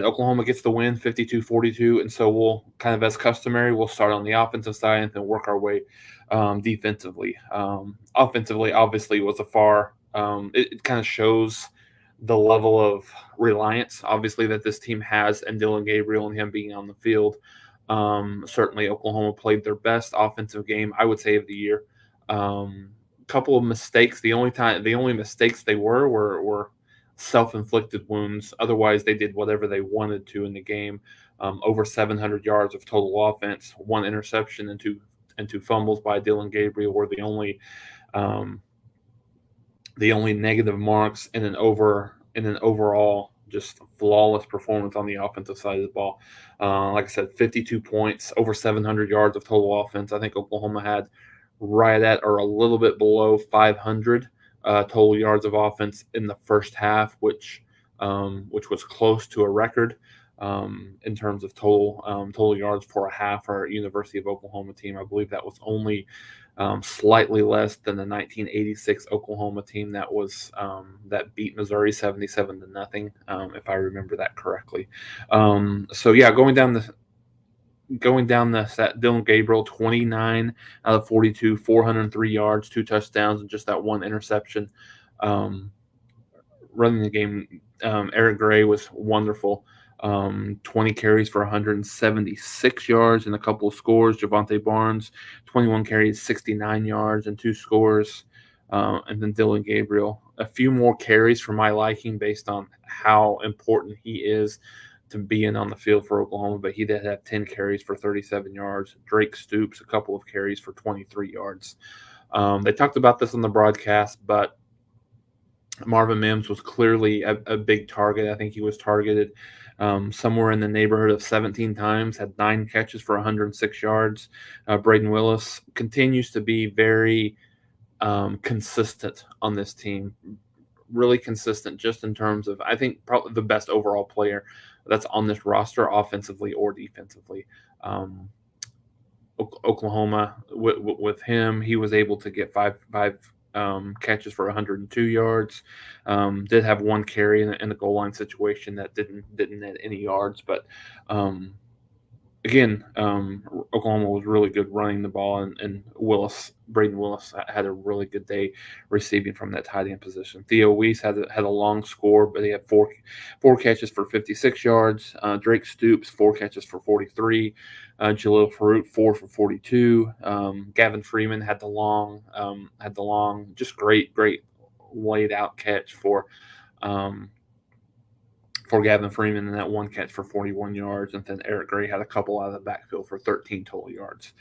Oklahoma gets the win 52-42, and so we'll kind of, as customary, we'll start on the offensive side and then work our way defensively. Offensively, obviously, was a far it kind of shows the level of reliance, obviously, that this team has, and Dylan Gabriel and him being on the field. Certainly, Oklahoma played their best offensive game, I would say, of the year. Couple of mistakes. The only mistakes they were self-inflicted wounds. Otherwise, they did whatever they wanted to in the game. Over 700 yards of total offense, one interception and two fumbles by Dylan Gabriel were the only negative marks in an overall just flawless performance on the offensive side of the ball. Like I said, 52 points, over 700 yards of total offense. I think Oklahoma had right at or a little bit below 500 total yards of offense in the first half, which was close to a record in terms of total yards for a half for our University of Oklahoma team. I believe that was only slightly less than the 1986 Oklahoma team that beat Missouri 77-0, if I remember that correctly. So yeah, going down the set, Dylan Gabriel, 29 out of 42, 403 yards, 2 touchdowns, and just that one interception. Running the game, Eric Gray was wonderful. 20 carries for 176 yards and a couple of scores. Javante Barnes, 21 carries, 69 yards and 2 scores. And then Dylan Gabriel, a few more carries for my liking based on how important he is to being on the field for Oklahoma, but he did have 10 carries for 37 yards. Drake Stoops, a couple of carries for 23 yards. They talked about this on the broadcast, but Marvin Mims was clearly a big target. I think he was targeted somewhere in the neighborhood of 17 times, had 9 catches for 106 yards. Braden Willis continues to be very consistent on this team, really consistent just in terms of, I think, probably the best overall player that's on this roster offensively or defensively. Oklahoma, with him, he was able to get five catches for 102 yards. Did have 1 carry in the goal line situation that didn't net any yards, but again, Oklahoma was really good running the ball, and Braden Willis had a really good day receiving from that tight end position. Theo Weiss had a long score, but he had four catches for 56 yards. Drake Stoops, 4 catches for 43. Jalil Farooq, 4 for 42. Gavin Freeman had the long, just great laid out catch for Gavin Freeman, and that 1 catch for 41 yards. And then Eric Gray had a couple out of the backfield for 13 total yards.